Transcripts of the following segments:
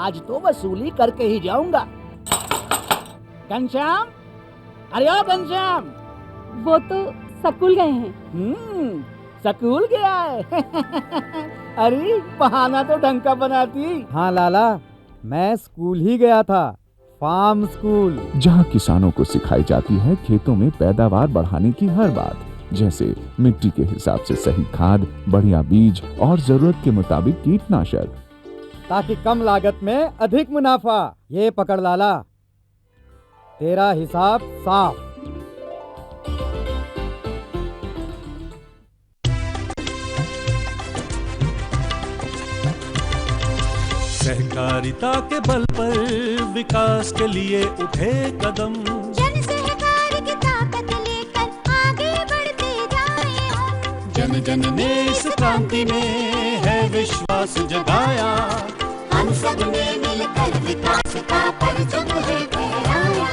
आज तो वसूली करके ही जाऊंगा। घनश्याम, अरे ओ घनश्याम। वो तो स्कूल गए हैं। स्कूल गया है। अरे बहाना तो ढंग का बनाती। हाँ लाला, मैं स्कूल ही गया था, फार्म स्कूल, जहाँ किसानों को सिखाई जाती है खेतों में पैदावार बढ़ाने की हर बात, जैसे मिट्टी के हिसाब से सही खाद, बढ़िया बीज और जरूरत के मुताबिक कीटनाशक, ताकि कम लागत में अधिक मुनाफा। ये पकड़ लाला, तेरा हिसाब साफ। सहकारिता के बल पर विकास के लिए उठे कदम, जन सहकार की ताकत लेकर आगे बढ़ते जाएं हम। जन जन ने इस क्रांति में है विश्वास जगाया, हम सब ने मिलकर विकास का परचम है फहराया।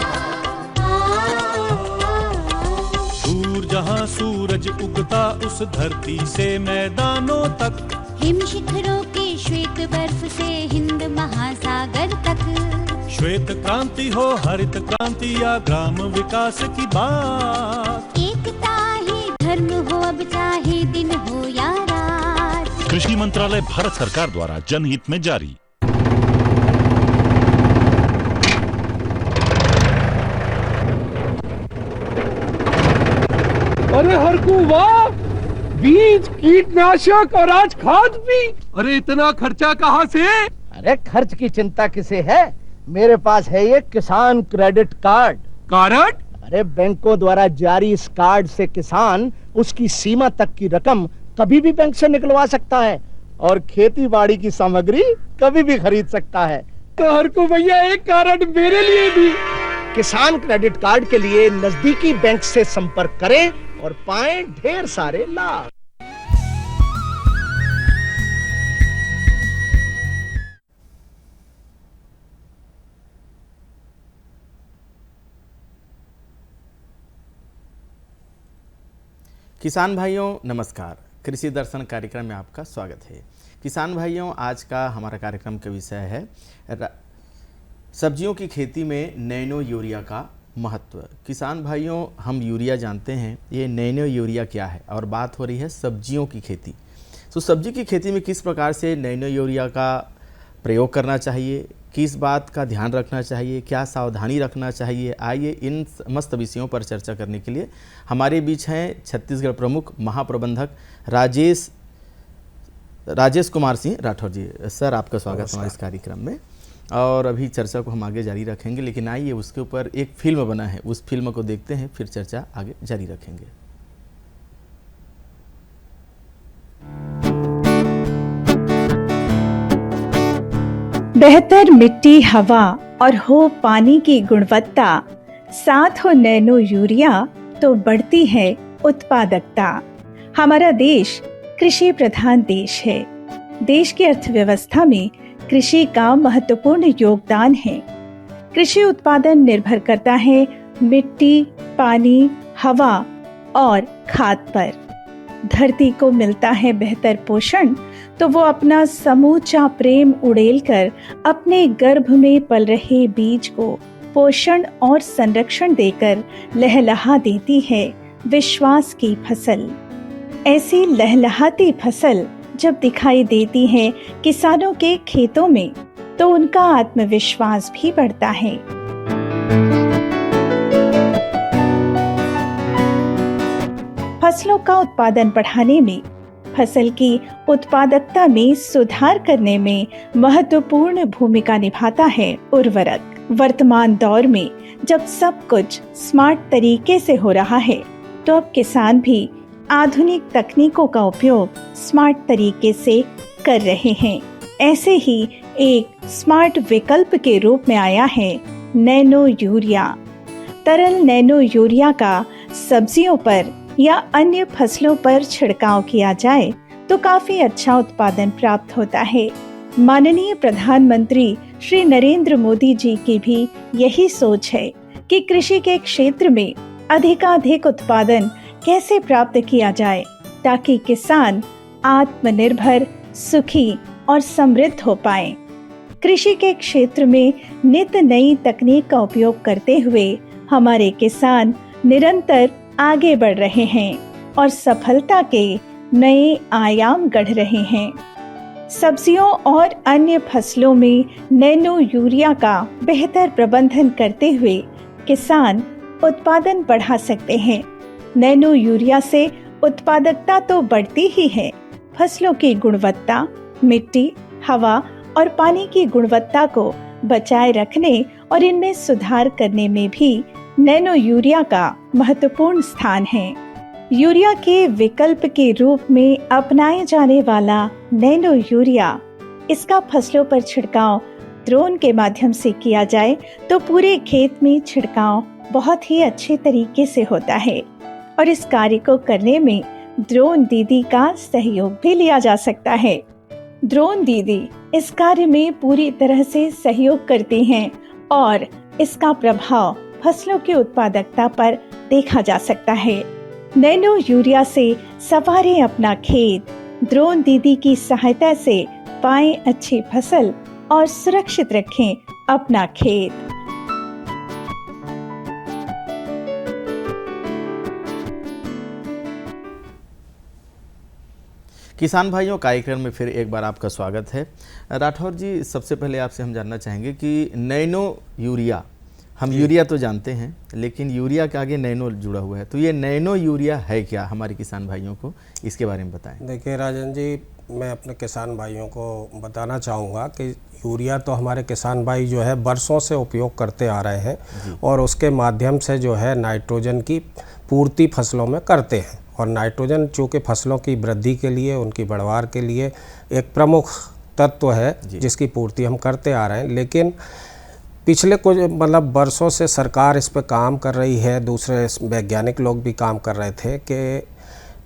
दूर जहाँ सूरज उगता उस धरती से मैदानों तक, हिम शिखरों के श्वेत बर्फ से हिंद महासागर तक। श्वेत क्रांति हो हरित क्रांति या ग्राम विकास की बात, एकता ही धर्म हो अब चाहे दिन हो या रात। कृषि मंत्रालय भारत सरकार द्वारा जनहित में जारी। अरे हरकू वाह, बीज, कीटनाशक और आज खाद भी। अरे इतना खर्चा कहाँ से? अरे खर्च की चिंता किसे है, मेरे पास है ये किसान क्रेडिट कार्ड। कार्ड? अरे बैंकों द्वारा जारी इस कार्ड से किसान उसकी सीमा तक की रकम कभी भी बैंक से निकलवा सकता है और खेती बाड़ी की सामग्री कभी भी खरीद सकता है। तो हरकू भैया एक कार्ड मेरे लिए भी। किसान क्रेडिट कार्ड के लिए नजदीकी बैंक से संपर्क करें और पाएं ढेर सारे लाभ। किसान भाइयों नमस्कार, कृषि दर्शन कार्यक्रम में आपका स्वागत है। किसान भाइयों, आज का हमारा कार्यक्रम का विषय है सब्जियों की खेती में नैनो यूरिया का महत्व। किसान भाइयों, हम यूरिया जानते हैं, ये नैनो यूरिया क्या है, और बात हो रही है सब्जियों की खेती। तो सब्जी की खेती में किस प्रकार से नैनो यूरिया का प्रयोग करना चाहिए, किस बात का ध्यान रखना चाहिए, क्या सावधानी रखना चाहिए, आइए इन समस्त विषयों पर चर्चा करने के लिए हमारे बीच हैं छत्तीसगढ़ प्रमुख महाप्रबंधक राजेश कुमार सिंह राठौर जी। सर, आपका स्वागत हमारे इस कार्यक्रम में। और अभी चर्चा को हम आगे जारी रखेंगे, लेकिन आइए उसके ऊपर एक फिल्म बना है, उस फिल्म को देखते हैं, फिर चर्चा आगे जारी रखेंगे। बेहतर मिट्टी, हवा और हो पानी की गुणवत्ता, साथ हो नैनो यूरिया, तो बढ़ती है उत्पादकता। हमारा देश कृषि प्रधान देश है। देश की अर्थव्यवस्था में कृषि का महत्वपूर्ण योगदान है। कृषि उत्पादन निर्भर करता है मिट्टी, पानी, हवा और खाद पर। धरती को मिलता है बेहतर पोषण, तो वो अपना समूचा प्रेम उड़ेलकर अपने गर्भ में पल रहे बीज को पोषण और संरक्षण देकर लहलहा देती है विश्वास की फसल। ऐसी लहलहाती फसल जब दिखाई देती है किसानों के खेतों में, तो उनका आत्मविश्वास भी बढ़ता है। फसलों का उत्पादन बढ़ाने में, फसल की उत्पादकता में सुधार करने में महत्वपूर्ण भूमिका निभाता है उर्वरक। वर्तमान दौर में जब सब कुछ स्मार्ट तरीके से हो रहा है, तो अब किसान भी आधुनिक तकनीकों का उपयोग स्मार्ट तरीके से कर रहे हैं। ऐसे ही एक स्मार्ट विकल्प के रूप में आया है नैनो यूरिया। तरल नैनो यूरिया का सब्जियों पर या अन्य फसलों पर छिड़काव किया जाए तो काफी अच्छा उत्पादन प्राप्त होता है। माननीय प्रधानमंत्री श्री नरेंद्र मोदी जी की भी यही सोच है कि कृषि के क्षेत्र में अधिकाधिक उत्पादन कैसे प्राप्त किया जाए, ताकि किसान आत्मनिर्भर, सुखी और समृद्ध हो पाए। कृषि के क्षेत्र में नित नई तकनीक का उपयोग करते हुए हमारे किसान निरंतर आगे बढ़ रहे हैं और सफलता के नए आयाम गढ़ रहे हैं। सब्जियों और अन्य फसलों में नैनो यूरिया का बेहतर प्रबंधन करते हुए किसान उत्पादन बढ़ा सकते हैं। नैनो यूरिया से उत्पादकता तो बढ़ती ही है, फसलों की गुणवत्ता, मिट्टी, हवा और पानी की गुणवत्ता को बचाए रखने और इनमें सुधार करने में भी नैनो यूरिया का महत्वपूर्ण स्थान है। यूरिया के विकल्प के रूप में अपनाए जाने वाला नैनो यूरिया, इसका फसलों पर छिड़काव ड्रोन के माध्यम से किया जाए तो पूरे खेत में छिड़काव बहुत ही अच्छे तरीके से होता है और इस कार्य को करने में ड्रोन दीदी का सहयोग भी लिया जा सकता है। ड्रोन दीदी इस कार्य में पूरी तरह से सहयोग करती हैं और इसका प्रभाव फसलों की उत्पादकता पर देखा जा सकता है। नैनो यूरिया से सवारें अपना खेत, ड्रोन दीदी की सहायता से पाएं अच्छी फसल और सुरक्षित रखें अपना खेत। किसान भाइयों, कार्यक्रम में फिर एक बार आपका स्वागत है। राठौर जी, सबसे पहले आपसे हम जानना चाहेंगे कि नैनो यूरिया, हम यूरिया तो जानते हैं लेकिन यूरिया के आगे नैनो जुड़ा हुआ है, तो ये नैनो यूरिया है क्या? हमारे किसान भाइयों को इसके बारे में बताएं। देखिए राजन जी, मैं अपने किसान भाइयों को बताना चाहूँगा कि यूरिया तो हमारे किसान भाई जो है बरसों से उपयोग करते आ रहे हैं और उसके माध्यम से जो है नाइट्रोजन की पूर्ति फसलों में करते हैं। और नाइट्रोजन चूँकि फसलों की वृद्धि के लिए, उनकी बढ़वार के लिए एक प्रमुख तत्व है जिसकी पूर्ति हम करते आ रहे हैं। लेकिन पिछले कुछ बरसों से सरकार इस पर काम कर रही है, दूसरे वैज्ञानिक लोग भी काम कर रहे थे कि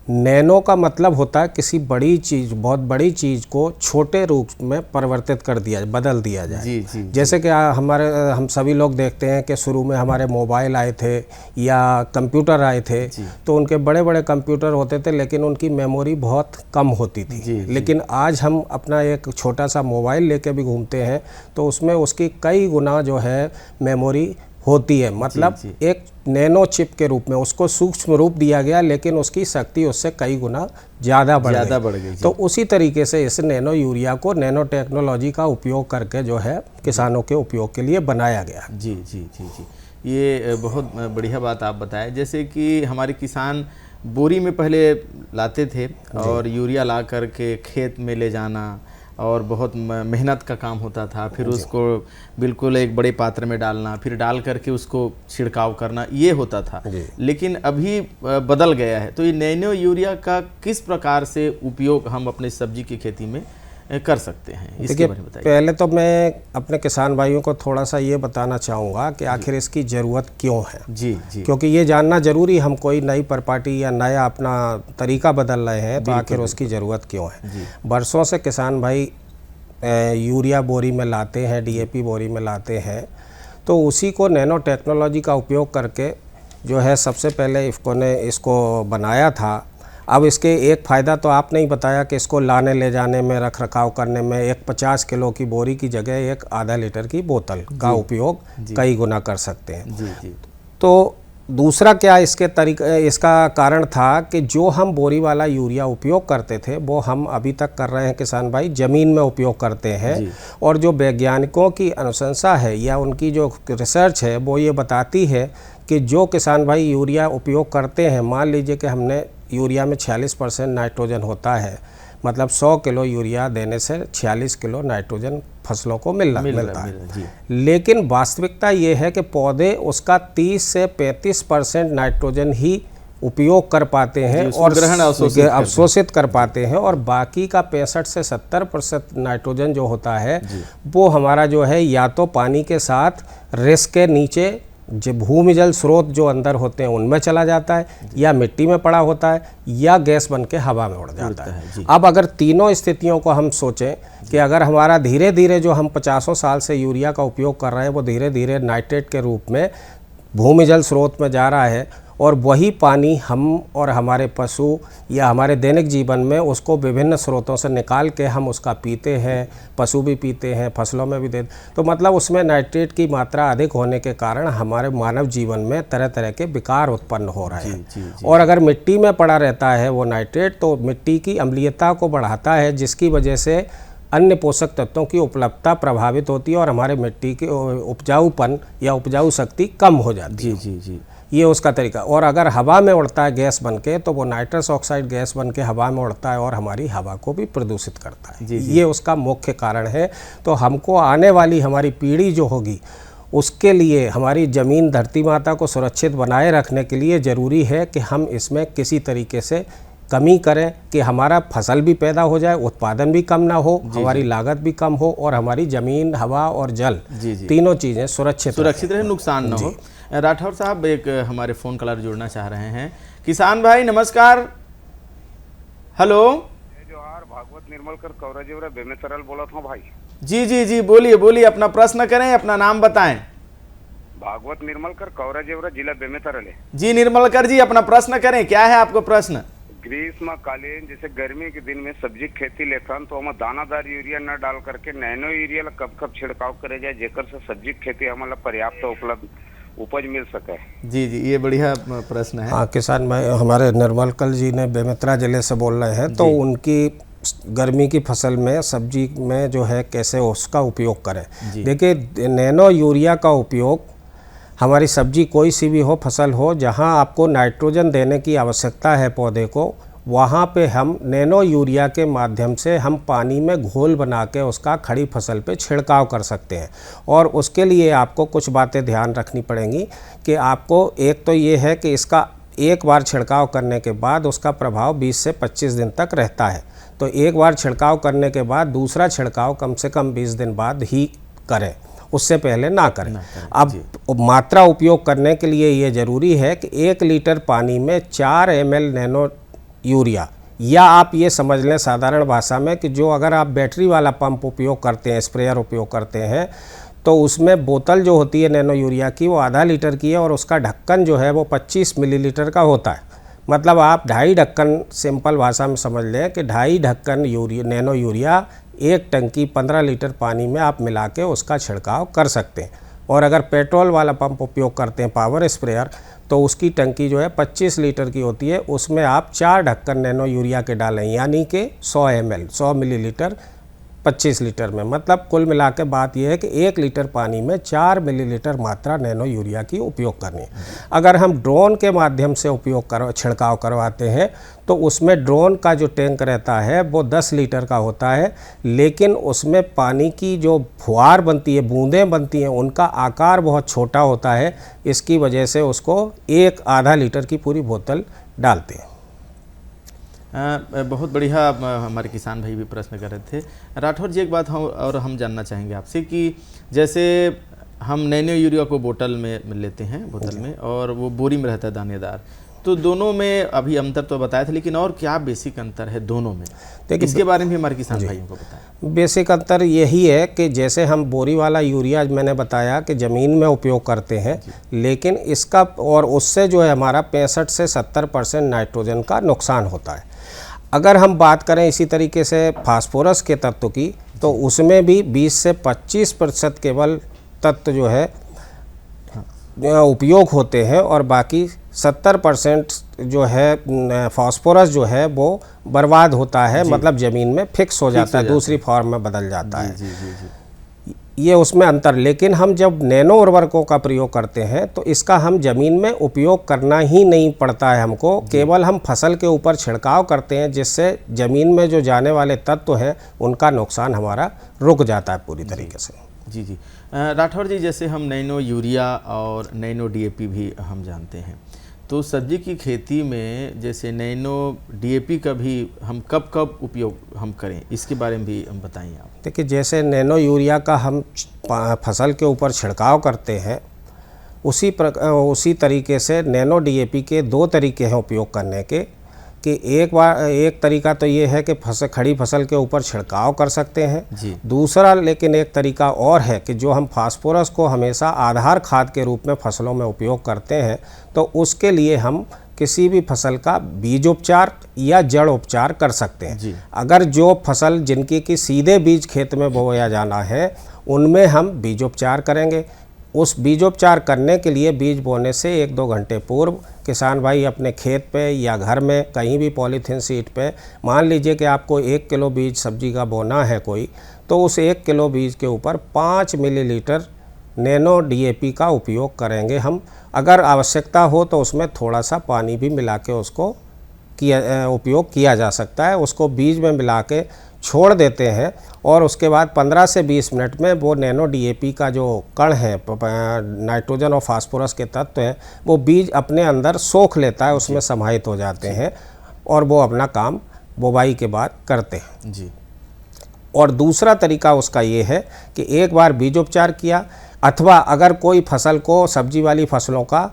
नैनो का मतलब होता है किसी बड़ी चीज़, बहुत बड़ी चीज़ को छोटे रूप में परिवर्तित कर दिया, बदल दिया जाए। जैसे कि हम सभी लोग देखते हैं कि शुरू में हमारे मोबाइल आए थे या कंप्यूटर आए थे, तो उनके बड़े बड़े कंप्यूटर होते थे लेकिन उनकी मेमोरी बहुत कम होती थी। लेकिन आज हम अपना एक छोटा सा मोबाइल लेके भी घूमते हैं तो उसमें उसकी कई गुना जो है मेमोरी होती है। मतलब एक नैनो चिप के रूप में उसको सूक्ष्म रूप दिया गया लेकिन उसकी शक्ति उससे कई गुना ज़्यादा बढ़ गई। तो उसी तरीके से इस नैनो यूरिया को नैनो टेक्नोलॉजी का उपयोग करके जो है किसानों के उपयोग के लिए बनाया गया। जी जी जी जी, ये बहुत बढ़िया बात आप बताएं। जैसे कि हमारे किसान बोरी में पहले लाते थे और यूरिया ला करके खेत में ले जाना और बहुत मेहनत का काम होता था, फिर उसको बिल्कुल एक बड़े पात्र में डालना, फिर डाल करके उसको छिड़काव करना, ये होता था। लेकिन अभी बदल गया है। तो ये नैनो यूरिया का किस प्रकार से उपयोग हम अपने सब्जी की खेती में कर सकते हैं, इसके बारे में बताइए। पहले तो मैं अपने किसान भाइयों को थोड़ा सा ये बताना चाहूँगा कि आखिर इसकी ज़रूरत क्यों है। जी, क्योंकि ये जानना ज़रूरी, हम कोई नई प्रॉपर्टी या नया अपना तरीका बदल रहे हैं तो आखिर उसकी ज़रूरत क्यों है। बरसों से किसान भाई यूरिया बोरी में लाते हैं, DAP बोरी में लाते हैं, तो उसी को नैनो टेक्नोलॉजी का उपयोग करके जो है सबसे पहले इफ़को ने इसको बनाया था। अब इसके एक फ़ायदा तो आपने ही बताया कि इसको लाने ले जाने में, रख रखाव करने में, एक 50 किलो की बोरी की जगह एक आधा लीटर की बोतल का उपयोग कई गुना कर सकते हैं। तो दूसरा क्या इसका कारण था कि जो हम बोरी वाला यूरिया उपयोग करते थे वो हम अभी तक कर रहे हैं किसान भाई, ज़मीन में उपयोग करते हैं। और जो वैज्ञानिकों की अनुशंसा है या उनकी जो रिसर्च है वो ये बताती है कि जो किसान भाई यूरिया उपयोग करते हैं, मान लीजिए कि हमने यूरिया में 46% नाइट्रोजन होता है, मतलब 100 किलो यूरिया देने से 46 किलो नाइट्रोजन फसलों को मिलता है। लेकिन वास्तविकता ये है कि पौधे उसका 30 से 35% नाइट्रोजन ही उपयोग कर पाते हैं और अवशोषित कर पाते हैं, और बाकी का 65 से 70% नाइट्रोजन जो होता है वो हमारा जो है या तो पानी के साथ रेस के नीचे जो भूमि जल स्रोत जो अंदर होते हैं उनमें चला जाता है, या मिट्टी में पड़ा होता है, या गैस बन के हवा में उड़ जाता है। अब अगर तीनों स्थितियों को हम सोचें कि अगर हमारा धीरे धीरे जो हम 50 साल से यूरिया का उपयोग कर रहे हैं वो धीरे धीरे नाइट्रेट के रूप में भूमि जल स्रोत में जा रहा है और वही पानी हम और हमारे पशु या हमारे दैनिक जीवन में उसको विभिन्न स्रोतों से निकाल के हम उसका पीते हैं, पशु भी पीते हैं, फसलों में भी देते, तो मतलब उसमें नाइट्रेट की मात्रा अधिक होने के कारण हमारे मानव जीवन में तरह तरह के विकार उत्पन्न हो रहे हैं। और अगर मिट्टी में पड़ा रहता है वो नाइट्रेट तो मिट्टी की अम्लीयता को बढ़ाता है, जिसकी वजह से अन्य पोषक तत्वों की उपलब्धता प्रभावित होती है और हमारे मिट्टी के उपजाऊपन या उपजाऊ शक्ति कम हो जाती है। ये उसका तरीका। और अगर हवा में उड़ता है गैस बन के तो वो नाइट्रस ऑक्साइड गैस बन के हवा में उड़ता है और हमारी हवा को भी प्रदूषित करता है। ये उसका मुख्य कारण है। तो हमको आने वाली हमारी पीढ़ी जो होगी उसके लिए हमारी ज़मीन धरती माता को सुरक्षित बनाए रखने के लिए ज़रूरी है कि हम इसमें किसी तरीके से कमी करें कि हमारा फसल भी पैदा हो जाए, उत्पादन भी कम ना हो, हमारी लागत भी कम हो और हमारी ज़मीन, हवा और जल तीनों चीज़ें सुरक्षित रहे, नुकसान ना हो। राठौर साहब एक हमारे फ़ोन कॉलर जुड़ना चाह रहे हैं। किसान भाई नमस्कार। हेलो जोहार, भागवत निर्मलकर कौराजेवरा बेमेतरल बोला था भाई। जी बोलिए बोलिए, अपना प्रश्न करें, अपना नाम बताएं। भागवत निर्मलकर कौराजेवरा जिला बेमेतरल है। जी निर्मलकर जी, अपना प्रश्न करें, क्या है आपको प्रश्न? ग्रीष्मकालीन जैसे गर्मी के दिन में सब्जी खेती लेखन तो हम दानादार यूरिया न डाल करके नैनो यूरिया कब कब छिड़काव करे जाए जेकर से सब्जी खेती हमारा पर्याप्त उपलब्ध उपज मिल सके? जी ये बढ़िया प्रश्न है। हाँ, किसान भाई हमारे निर्मलकर जी ने बेमेतरा जिले से बोल रहे हैं, तो उनकी गर्मी की फसल में सब्जी में जो है कैसे उसका उपयोग करें। देखिए, नैनो यूरिया का उपयोग हमारी सब्जी कोई सी भी हो, फसल हो, जहां आपको नाइट्रोजन देने की आवश्यकता है पौधे को, वहां पे हम नैनो यूरिया के माध्यम से हम पानी में घोल बना के उसका खड़ी फसल पे छिड़काव कर सकते हैं। और उसके लिए आपको कुछ बातें ध्यान रखनी पड़ेंगी कि आपको एक तो ये है कि इसका एक बार छिड़काव करने के बाद उसका प्रभाव 20 से 25 दिन तक रहता है। तो एक बार छिड़काव करने के बाद दूसरा छिड़काव कम से कम 20 दिन बाद ही करें, उससे पहले ना करें। अब मात्रा उपयोग करने के लिए ये ज़रूरी है कि 1 लीटर पानी में 4 ml नैनो यूरिया, या आप ये समझ लें साधारण भाषा में कि जो अगर आप बैटरी वाला पंप उपयोग करते हैं, स्प्रेयर उपयोग करते हैं, तो उसमें बोतल जो होती है नैनो यूरिया की वो आधा लीटर की है और उसका ढक्कन जो है वो 25 मिलीलीटर का होता है। मतलब आप 2.5 ढक्कन, सिंपल भाषा में समझ लें कि 2.5 ढक्कन नैनो यूरिया 1 टंकी 15 लीटर पानी में आप मिला के उसका छिड़काव कर सकते हैं। और अगर पेट्रोल वाला पंप उपयोग करते हैं, पावर स्प्रेयर, तो उसकी टंकी जो है 25 लीटर की होती है, उसमें आप 4 ढक्कन नैनो यूरिया के डालें, यानी कि 100 ml 100 मिलीलीटर 25 लीटर में। मतलब कुल मिला के बात यह है कि 1 लीटर पानी में 4 मिलीलीटर मात्रा नैनो यूरिया की उपयोग करनी है। अगर हम ड्रोन के माध्यम से छिड़काव करवाते हैं तो उसमें ड्रोन का जो टैंक रहता है वो 10 लीटर का होता है, लेकिन उसमें पानी की जो फुहार बनती है, बूंदें बनती हैं, उनका आकार बहुत छोटा होता है। इसकी वजह से उसको एक आधा लीटर की पूरी बोतल डालते हैं। बहुत बढ़िया हमारे किसान भाई भी प्रश्न कर रहे थे। राठौर जी, एक बात हम जानना चाहेंगे आपसे कि जैसे हम नैनो यूरिया को बोतल में लेते हैं, बोतल में, और वो बोरी में रहता है दानेदार, तो दोनों में अभी अंतर तो बताया था, लेकिन और क्या बेसिक अंतर है दोनों में? इसके बारे में भी हमारे किसान भाइयों को बताएं। बेसिक अंतर यही है कि जैसे हम बोरी वाला यूरिया मैंने बताया कि ज़मीन में उपयोग करते हैं, लेकिन इसका और उससे जो है हमारा 65 से 70% नाइट्रोजन का नुकसान होता है। अगर हम बात करें इसी तरीके से फास्फोरस के तत्व की, तो उसमें भी 20 से 25% केवल तत्व जो है उपयोग होते हैं और बाकी 70% जो है फास्फोरस जो है वो बर्बाद होता है, मतलब ज़मीन में फिक्स हो जाता है, दूसरी फॉर्म में बदल जाता है। ये उसमें अंतर। लेकिन हम जब नैनो उर्वरकों का प्रयोग करते हैं तो इसका हम ज़मीन में उपयोग करना ही नहीं पड़ता है हमको, केवल हम फसल के ऊपर छिड़काव करते हैं, जिससे ज़मीन में जो जाने वाले तत्व हैं उनका नुकसान हमारा रुक जाता है पूरी तरीके से। जी राठौर जी, जैसे हम नैनो यूरिया और नैनो DAP भी हम जानते हैं, तो सब्जी की खेती में जैसे नैनो DAP का भी हम कब कब उपयोग हम करें, इसके बारे में भी हम बताइए आप। देखिए, जैसे नैनो यूरिया का हम फसल के ऊपर छिड़काव करते हैं, उसी तरीके से नैनो DAP के 2 तरीके हैं उपयोग करने के। कि एक तरीका तो ये है कि खड़ी फसल के ऊपर छिड़काव कर सकते हैं जी। दूसरा लेकिन एक तरीका और है कि जो हम फास्फोरस को हमेशा आधार खाद के रूप में फसलों में उपयोग करते हैं, तो उसके लिए हम किसी भी फसल का बीजोपचार या जड़ उपचार कर सकते हैं। अगर जो फसल जिनकी कि सीधे बीज खेत में बोया जाना है, उनमें हम बीजोपचार करेंगे। उस बीजोपचार करने के लिए बीज बोने से 1-2 घंटे पूर्व किसान भाई अपने खेत पे या घर में कहीं भी पॉलीथीन शीट पे, मान लीजिए कि आपको 1 किलो बीज सब्जी का बोना है कोई, तो उस 1 किलो बीज के ऊपर 5 मिलीलीटर नैनो DAP का उपयोग करेंगे हम। अगर आवश्यकता हो तो उसमें थोड़ा सा पानी भी मिला के उसको उपयोग किया जा सकता है। उसको बीज में मिला के छोड़ देते हैं और उसके बाद 15 से 20 मिनट में वो नैनो DAP का जो कण है, नाइट्रोजन और फास्फोरस के तत्व हैं, वो बीज अपने अंदर सोख लेता है, उसमें समाहित हो जाते हैं और वो अपना काम बुवाई के बाद करते हैं जी। और दूसरा तरीका उसका ये है कि एक बार बीजोपचार किया, अथवा अगर कोई फसल को, सब्जी वाली फसलों का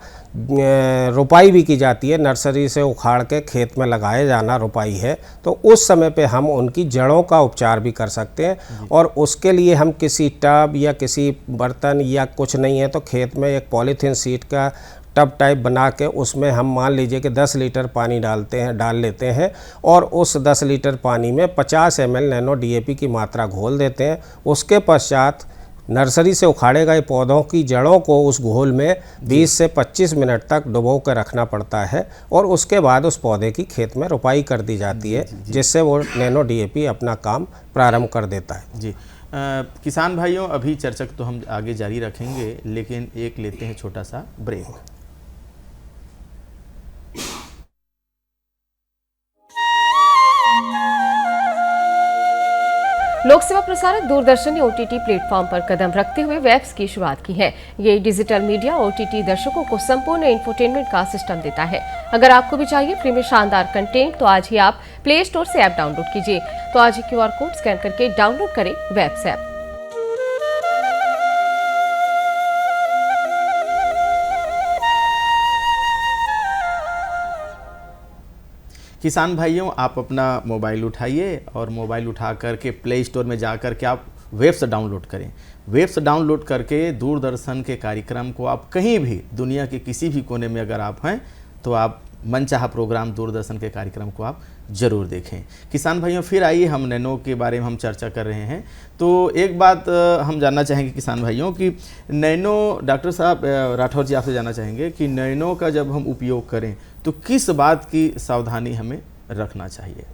रोपाई भी की जाती है, नर्सरी से उखाड़ के खेत में लगाए जाना रोपाई है, तो उस समय पे हम उनकी जड़ों का उपचार भी कर सकते हैं। और उसके लिए हम किसी टब या किसी बर्तन या कुछ नहीं है तो खेत में एक पॉलीथीन शीट का टब टाइप बना के उसमें हम मान लीजिए कि 10 लीटर पानी डाल लेते हैं और उस 10 लीटर पानी में 50 ml नैनो DAP की मात्रा घोल देते हैं। उसके पश्चात नर्सरी से उखाड़े गए पौधों की जड़ों को उस घोल में 20 से 25 मिनट तक डुबो कर रखना पड़ता है और उसके बाद उस पौधे की खेत में रोपाई कर दी जाती है, जिससे वो नैनो DAP अपना काम प्रारंभ कर देता है। जी। किसान भाइयों, अभी चर्चा तो हम आगे जारी रखेंगे, लेकिन एक लेते हैं छोटा सा ब्रेक। लोक सेवा प्रसारक दूरदर्शन ने OTT प्लेटफॉर्म पर कदम रखते हुए वेब्स की शुरुआत की है। ये डिजिटल मीडिया OTT दर्शकों को संपूर्ण इंफोटेनमेंट का सिस्टम देता है। अगर आपको भी चाहिए फ्री में शानदार कंटेंट, तो आज ही आप प्ले स्टोर से ऐप डाउनलोड कीजिए। तो आज ही QR कोड स्कैन करके डाउनलोड करें वेब्स ऐप। किसान भाइयों, आप अपना मोबाइल उठाइए और मोबाइल उठा करके प्ले स्टोर में जा कर के आप वेब्स डाउनलोड करें। वेब्स डाउनलोड करके दूरदर्शन के कार्यक्रम को आप कहीं भी दुनिया के किसी भी कोने में अगर आप हैं तो आप मनचाहा प्रोग्राम दूरदर्शन के कार्यक्रम को आप ज़रूर देखें। किसान भाइयों, फिर आइए, हम नैनो के बारे में हम चर्चा कर रहे हैं। तो एक बात हम जानना चाहेंगे किसान भाइयों कि नैनो, डॉक्टर साहब राठौर जी आपसे जानना चाहेंगे कि नैनो का जब हम उपयोग करें तो किस बात की सावधानी हमें रखना चाहिए?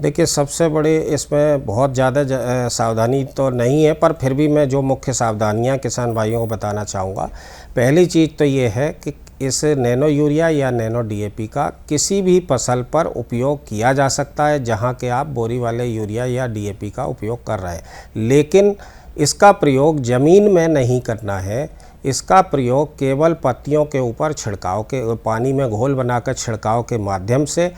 देखिए, सबसे बड़ी इसमें बहुत ज़्यादा सावधानी तो नहीं है, पर फिर भी मैं जो मुख्य सावधानियां किसान भाइयों को बताना चाहूँगा। पहली चीज़ तो ये है कि इस नैनो यूरिया या नैनो DAP का किसी भी फसल पर उपयोग किया जा सकता है जहाँ के आप बोरी वाले यूरिया या DAP का उपयोग कर रहे हैं, लेकिन इसका प्रयोग ज़मीन में नहीं करना है। इसका प्रयोग केवल पत्तियों के ऊपर छिड़काव के, पानी में घोल बनाकर छिड़काव के माध्यम से,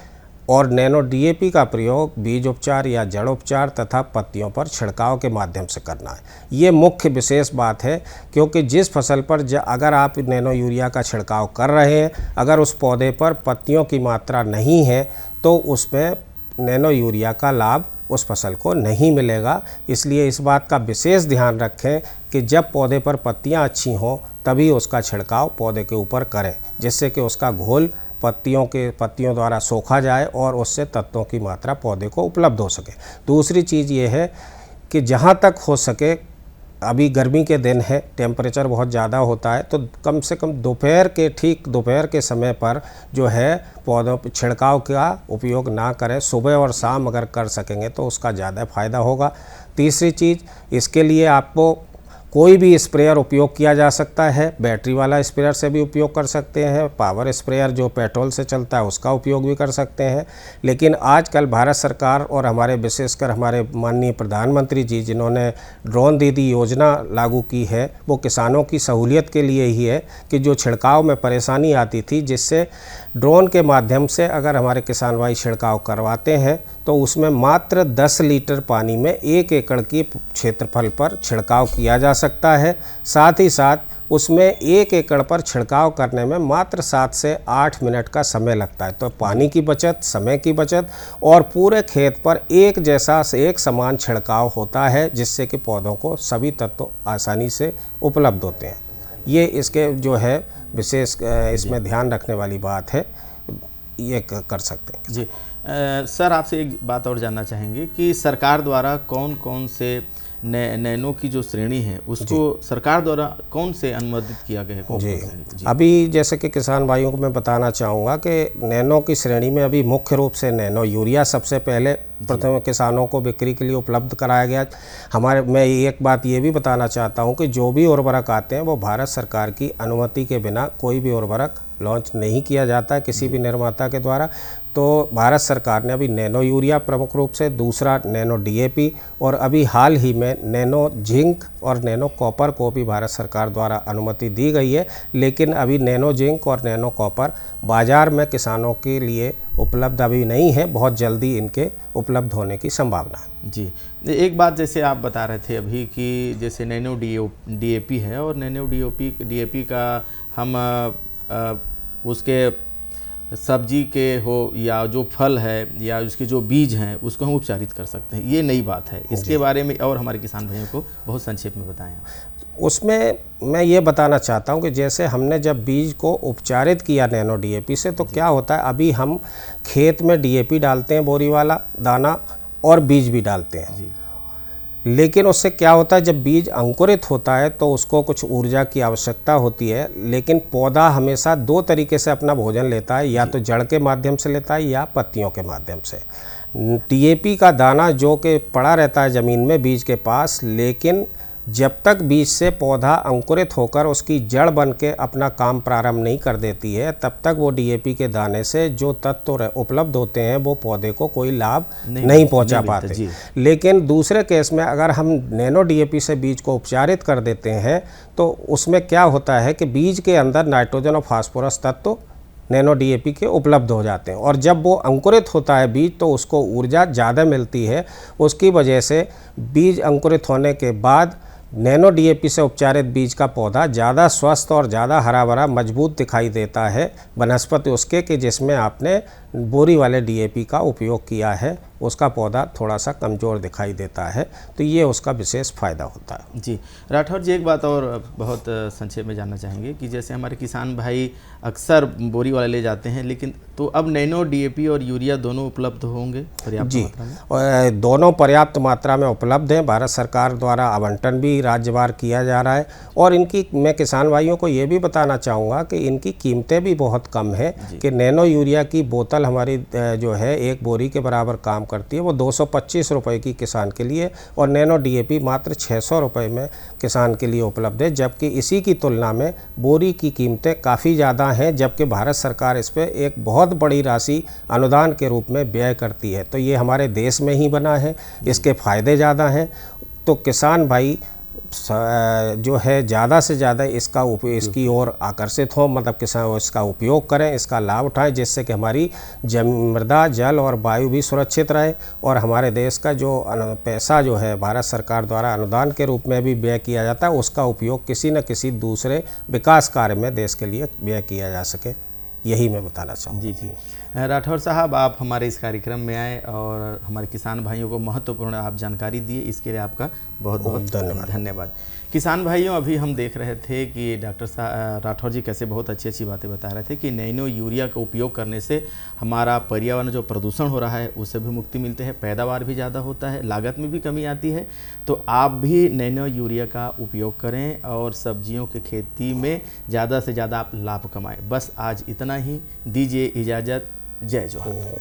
और नैनो DAP का प्रयोग बीज उपचार या जड़ उपचार तथा पत्तियों पर छिड़काव के माध्यम से करना है। ये मुख्य विशेष बात है, क्योंकि जिस फसल पर अगर आप नैनो यूरिया का छिड़काव कर रहे हैं, अगर उस पौधे पर पत्तियों की मात्रा नहीं है तो उसमें नैनो यूरिया का लाभ उस फसल को नहीं मिलेगा। इसलिए इस बात का विशेष ध्यान रखें कि जब पौधे पर पत्तियां अच्छी हों तभी उसका छिड़काव पौधे के ऊपर करें, जिससे कि उसका घोल पत्तियों द्वारा सोखा जाए और उससे तत्वों की मात्रा पौधे को उपलब्ध हो सके। दूसरी चीज़ ये है कि जहाँ तक हो सके, अभी गर्मी के दिन है, टेम्परेचर बहुत ज़्यादा होता है, तो कम से कम दोपहर के समय पर जो है पौधों पर छिड़काव का उपयोग ना करें। सुबह और शाम अगर कर सकेंगे तो उसका ज़्यादा फ़ायदा होगा। तीसरी चीज़, इसके लिए आपको कोई भी स्प्रेयर उपयोग किया जा सकता है। बैटरी वाला स्प्रेयर से भी उपयोग कर सकते हैं, पावर स्प्रेयर जो पेट्रोल से चलता है उसका उपयोग भी कर सकते हैं। लेकिन आजकल भारत सरकार और हमारे विशेषकर हमारे माननीय प्रधानमंत्री जी, जिन्होंने ड्रोन दीदी योजना लागू की है, वो किसानों की सहूलियत के लिए ही है कि जो छिड़काव में परेशानी आती थी, जिससे ड्रोन के माध्यम से अगर हमारे किसान भाई छिड़काव करवाते हैं तो उसमें मात्र 10 लीटर पानी में 1 एकड़ की क्षेत्रफल पर छिड़काव किया जा सकता है। साथ ही साथ उसमें 1 एकड़ पर छिड़काव करने में मात्र 7 से 8 मिनट का समय लगता है। तो पानी की बचत, समय की बचत और पूरे खेत पर एक जैसा एक समान छिड़काव होता है, जिससे कि पौधों को सभी तत्व आसानी से उपलब्ध होते हैं। ये इसके जो है विशेष इसमें ध्यान रखने वाली बात है, ये कर सकते हैं जी। सर, आपसे एक बात और जानना चाहेंगे कि सरकार द्वारा कौन कौन से नैनो की जो श्रेणी है उसको सरकार द्वारा कौन से अनुमोदित किया गया है? जी, अभी जैसे कि किसान भाइयों को मैं बताना चाहूँगा कि नैनो की श्रेणी में अभी मुख्य रूप से नैनो यूरिया सबसे पहले प्रथम किसानों को बिक्री के लिए उपलब्ध कराया गया। मैं एक बात ये भी बताना चाहता हूँ कि जो भी उर्वरक आते हैं वो भारत सरकार की अनुमति के बिना कोई भी उर्वरक लॉन्च नहीं किया जाता है किसी भी निर्माता के द्वारा। तो भारत सरकार ने अभी नैनो यूरिया प्रमुख रूप से, दूसरा नैनो DAP और अभी हाल ही में नैनो जिंक और नैनो कॉपर को भी भारत सरकार द्वारा अनुमति दी गई है। लेकिन अभी नैनो जिंक और नैनो कॉपर बाज़ार में किसानों के लिए उपलब्ध अभी नहीं है, बहुत जल्दी इनके उपलब्ध होने की संभावना है। जी, एक बात जैसे आप बता रहे थे अभी कि जैसे नैनो DAP है और नैनो DAP का हम उसके सब्जी के हो या जो फल है या उसके जो बीज हैं उसको हम उपचारित कर सकते हैं, ये नई बात है। इसके बारे में और हमारे किसान भाइयों को बहुत संक्षेप में बताएं। उसमें मैं ये बताना चाहता हूँ कि जैसे हमने जब बीज को उपचारित किया नैनो DAP से, तो क्या होता है, अभी हम खेत में DAP डालते हैं, बोरी वाला दाना, और बीज भी डालते हैं। लेकिन उससे क्या होता है, जब बीज अंकुरित होता है तो उसको कुछ ऊर्जा की आवश्यकता होती है। लेकिन पौधा हमेशा 2 तरीके से अपना भोजन लेता है, या तो जड़ के माध्यम से लेता है या पत्तियों के माध्यम से। DAP का दाना जो कि पड़ा रहता है ज़मीन में बीज के पास, लेकिन जब तक बीज से पौधा अंकुरित होकर उसकी जड़ बन के अपना काम प्रारंभ नहीं कर देती है, तब तक वो DAP के दाने से जो तत्व उपलब्ध होते हैं वो पौधे को कोई लाभ नहीं पहुंचा पाते। लेकिन दूसरे केस में अगर हम नैनो DAP से बीज को उपचारित कर देते हैं तो उसमें क्या होता है कि बीज के अंदर नाइट्रोजन और फास्फोरस तत्व नैनो DAP के उपलब्ध हो जाते हैं, और जब वो अंकुरित होता है बीज तो उसको ऊर्जा ज़्यादा मिलती है। उसकी वजह से बीज अंकुरित होने के बाद नैनो DAP से उपचारित बीज का पौधा ज़्यादा स्वस्थ और ज़्यादा हरा भरा मजबूत दिखाई देता है बनस्पति उसके कि जिसमें आपने बोरी वाले DAP का उपयोग किया है, उसका पौधा थोड़ा सा कमज़ोर दिखाई देता है। तो ये उसका विशेष फ़ायदा होता है। जी, राठौर जी, एक बात और बहुत संक्षेप में जानना चाहेंगे कि जैसे हमारे किसान भाई अक्सर बोरी वाले ले जाते हैं, लेकिन तो अब नैनो DAP और यूरिया दोनों उपलब्ध होंगे पर्याप्त मात्रा में? और दोनों पर्याप्त मात्रा में उपलब्ध हैं। भारत सरकार द्वारा आवंटन भी राज्यवार किया जा रहा है, और इनकी मैं किसान भाइयों को ये भी बताना चाहूँगा कि इनकी कीमतें भी बहुत कम है। कि नैनो यूरिया की बोतल हमारी जो है 1 बोरी के बराबर काम करती है, वो 225 रुपये की किसान के लिए, और नैनो DAP मात्र 600 रुपये में किसान के लिए उपलब्ध है। जबकि इसी की तुलना में बोरी की कीमतें काफ़ी ज़्यादा हैं, जबकि भारत सरकार इस पर एक बहुत बड़ी राशि अनुदान के रूप में व्यय करती है। तो ये हमारे देश में ही बना है, इसके फ़ायदे ज़्यादा हैं। तो किसान भाई जो है ज़्यादा से ज़्यादा इसकी ओर आकर्षित हो, मतलब किसान इसका उपयोग करें, इसका लाभ उठाएं, जिससे कि हमारी मृदा, जल और वायु भी सुरक्षित रहे, और हमारे देश का जो पैसा जो है भारत सरकार द्वारा अनुदान के रूप में भी व्यय किया जाता है, उसका उपयोग किसी न किसी दूसरे विकास कार्य में देश के लिए व्यय किया जा सके। यही मैं बताना चाहूँगा। जी, राठौर साहब, आप हमारे इस कार्यक्रम में आए और हमारे किसान भाइयों को महत्वपूर्ण आप जानकारी दिए, इसके लिए आपका बहुत बहुत धन्यवाद। किसान भाइयों, अभी हम देख रहे थे कि डॉक्टर राठौर जी कैसे बहुत अच्छी अच्छी बातें बता रहे थे कि नैनो यूरिया का उपयोग करने से हमारा पर्यावरण जो प्रदूषण हो रहा है उससे भी मुक्ति मिलती है, पैदावार भी ज़्यादा होता है, लागत में भी कमी आती है। तो आप भी नैनो यूरिया का उपयोग करें और सब्जियों की खेती में ज़्यादा से ज़्यादा आप लाभ कमाएं। बस आज इतना ही, दीजिए इजाज़त। जय जोहार।